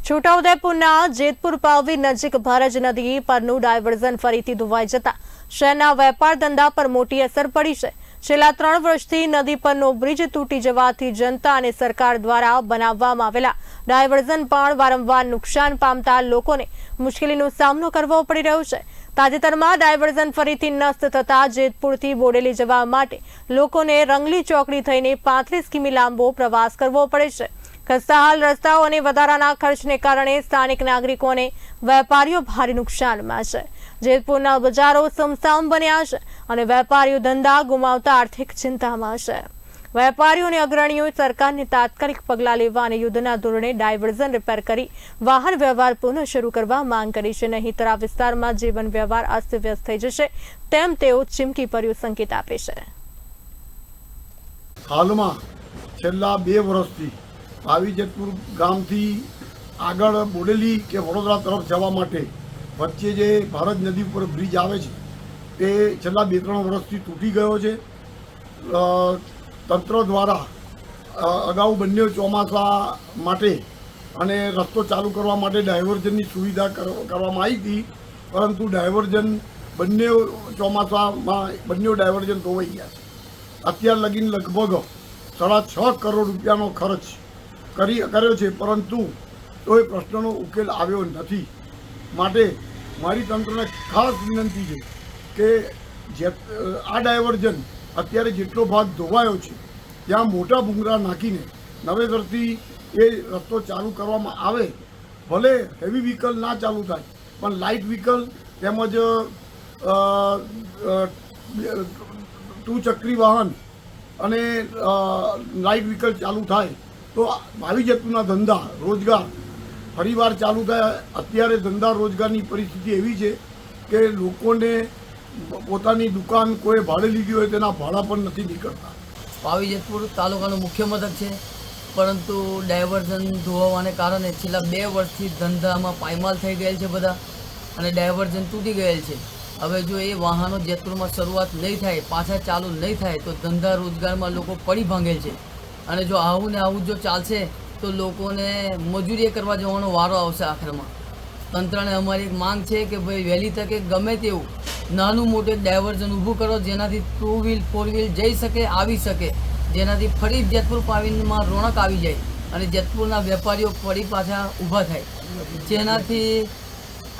છોટાઉદેપુરના જેતપુર પાવી નજીક ભરજ નદી પરનું ડાયવર્ઝન ફરીથી ધોવાઈ જતા શહેરના વેપાર ધંધા પર મોટી અસર પડી છે। છેલ્લા 3 વર્ષથી નદી પરનો બ્રિજ તૂટી જવાથી જનતા અને સરકાર દ્વારા બનાવવામાં આવેલા ડાયવર્ઝન પણ વારંવાર નુકસાન પામતા લોકોને મુશ્કેલીનો સામનો કરવો પડી રહ્યો છે। તાજેતરમાં ડાયવર્ઝન ફરીથી નષ્ટ થતા જેતપુરથી બોડેલી જવા માટે લોકોને રંગલી ચોકડી થઈને 35 કિમી લાંબો પ્રવાસ કરવો પડે છે। ખસ્તા હાલ રસ્તાઓ અને વધારાના ખર્ચને કારણે સ્થાનિક નાગરિકો અને વેપારીઓ ભારે નુકસાનમાં છે। જેતપુરના બજારો સુમસામ બન્યા છે અને વેપારીઓ ધંધા ગુમાવતા આર્થિક ચિંતામાં છે। વેપારીઓ અને અગ્રણીઓએ સરકારને તાત્કાલિક પગલાં લેવા અને યુદ્ધના ધોરણે ડાયવર્ઝન રિપેર કરી વાહન વ્યવહાર પુનઃ શરૂ કરવા માંગ કરી છે। નહીંતર આ વિસ્તારમાં જીવન વ્યવહાર અસ્તવ્યસ્ત થઈ જશે તેમ તેઓ ચીમકીભર્યો સંકેત આપે છે। હાલમાં છેલ્લા 2 વર્ષથી પાવી જેતપુર ગામથી આગળ બોડેલી કે વડોદરા તરફ જવા માટે વચ્ચે જે ભરજ નદી ઉપર બ્રિજ આવે છે તે છેલ્લા 2-3 વર્ષથી તૂટી ગયો છે। તંત્ર દ્વારા અગાઉ બંને ચોમાસા માટે અને રસ્તો ચાલુ કરવા માટે ડાયવર્ઝનની સુવિધા કરવામાં આવી હતી, પરંતુ ડાયવર્ઝન બંને ચોમાસામાં બંને ડાયવર્ઝન ધોવાઈ ગયા છે। અત્યાર લગીન લગભગ 6.5 કરોડ રૂપિયાનો ખર્ચ કર્યો છે, પરંતુ તો એ પ્રશ્નનો ઉકેલ આવ્યો નથી। માટે મારી તંત્રને ખાસ વિનંતી છે કે આ ડાયવર્ઝન અત્યારે જેટલો ભાગ ધોવાયો છે ત્યાં મોટા ભૂંગળા નાખીને નવેસરથી એ રસ્તો ચાલુ કરવામાં આવે। ભલે હેવી વ્હીકલ ના ચાલુ થાય, પણ લાઇટ વ્હીકલ તેમજ 2 ચક્રી વાહન અને લાઇટ વ્હીકલ ચાલુ થાય તો પાવી જેતપુરના ધંધા રોજગાર ફરીવાર ચાલુ થાય। અત્યારે ધંધા રોજગારની પરિસ્થિતિ એવી છે કે લોકોને પોતાની દુકાન કોઈ ભાડે લીધી હોય તેના ભાડા પણ નથી નીકળતા। પાવી જેતપુર તાલુકાનું મુખ્ય મથક છે, પરંતુ ડાયવર્ઝન ધોવાને કારણે છેલ્લા 2 વર્ષથી ધંધામાં પાયમાલ થઈ ગયેલ છે બધા, અને ડાયવર્ઝન તૂટી ગયેલ છે। હવે જો એ વાહનો જેતપુરમાં શરૂઆત નહીં થાય, પાછા ચાલુ નહીં થાય તો ધંધા રોજગારમાં લોકો પડી ભાંગેલ છે, અને જો આવું ને આવું જો ચાલશે તો લોકોને મજૂરી કરવા જવાનો વારો આવશે આખરમાં। તંત્રને અમારી એક માંગ છે કે ભાઈ વહેલી તકે ગમે તેવું નાનું મોટું ડાયવર્ઝન ઊભું કરો, જેનાથી 2 વ્હીલ 4 વ્હીલ જઈ શકે, આવી શકે, જેનાથી ફરી જેતપુર પાવીમાં રોનક આવી જાય અને જેતપુરના વેપારીઓ ફરી પાછા ઊભા થાય। જેનાથી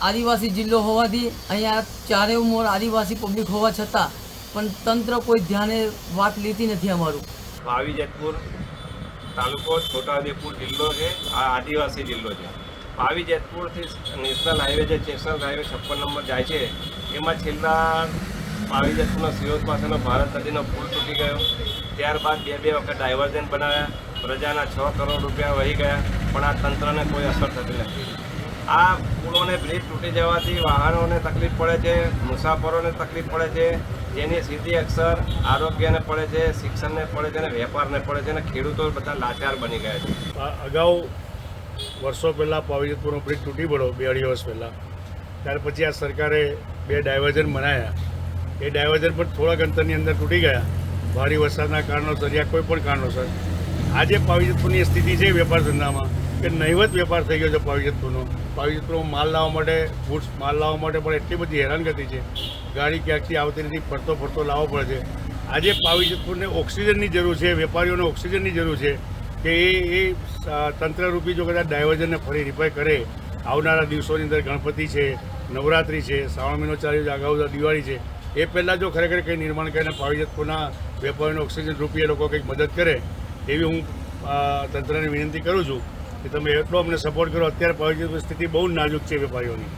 આદિવાસી જિલ્લો હોવાથી અહીંયા ચારે ઉંમર આદિવાસી પબ્લિક હોવા છતાં પણ તંત્ર કોઈ ધ્યાને વાત લેતી નથી। અમારું પાવી જેતપુર તાલુકો છોટાઉદેપુર જિલ્લો છે, આ આદિવાસી જિલ્લો છે। પાવી જેતપુરથી નેશનલ હાઈવે જે નેશનલ હાઈવે 56 નંબર જાય છે, એમાં છેલ્લા પાવી જેતપુરના સિરોજ પાસેનો ભારત નદીનો પુલ તૂટી ગયો। ત્યારબાદ 2 વખત ડાયવર્ઝન બનાવ્યા, પ્રજાના 6 કરોડ રૂપિયા વહી ગયા, પણ આ તંત્રને કોઈ અસર થતી નથી। આ પુલોને બ્રિજ તૂટી જવાથી વાહનોને તકલીફ પડે છે, મુસાફરોને તકલીફ પડે છે, જેની સીધી અસર આરોગ્યને પડે છે, શિક્ષણને પડે છે અને વેપારને પડે છે, અને ખેડૂતો બધા લાચાર બની ગયા છે। અગાઉ વર્ષો પહેલાં પાવી જેતપુરનો બ્રિજ તૂટી પડ્યો 2-2.5 વર્ષ પહેલાં, ત્યાર પછી આ સરકારે 2 ડાયવર્ઝન બનાવ્યા। એ ડાયવર્ઝન પણ થોડાક અંતરની અંદર તૂટી ગયા ભારે વરસાદના કારણોસર યા કોઈ પણ કારણોસર। આજે પાવી જેતપુરની સ્થિતિ છે વેપાર ધંધામાં કે નહિવત વેપાર થઈ ગયો છે પાવી જેતપુરનો। પાવી જેતપુરમાં માલ લાવવા માટે, ગુડ્સ માલ લાવવા માટે પણ એટલી બધી હેરાનગતિ છે, ગાડી ક્યાંકથી આવતી નથી, ફરતો લાવવો પડે છે। આજે પાવી જેતપુરને ઓક્સિજનની જરૂર છે, વેપારીઓને ઓક્સિજનની જરૂર છે કે એ તંત્રરૂપી જો કદાચ ડાયવર્ઝનને ફરી રિપેર કરે, આવનારા દિવસોની અંદર ગણપતિ છે, નવરાત્રિ છે, શ્રાવણ મહિનો ચાલી અગાઉ દિવાળી છે, એ પહેલાં જો ખરેખર કંઈ નિર્માણ કરીને પાવી જેતપુરના વેપારીઓને ઓક્સિજન રૂપી એ લોકો કંઈક મદદ કરે એવી હું તંત્રને વિનંતી કરું છું કે તમે એટલો અમને સપોર્ટ કરો। અત્યારે પાવી જેતપુરની સ્થિતિ બહુ નાજુક છે વેપારીઓની।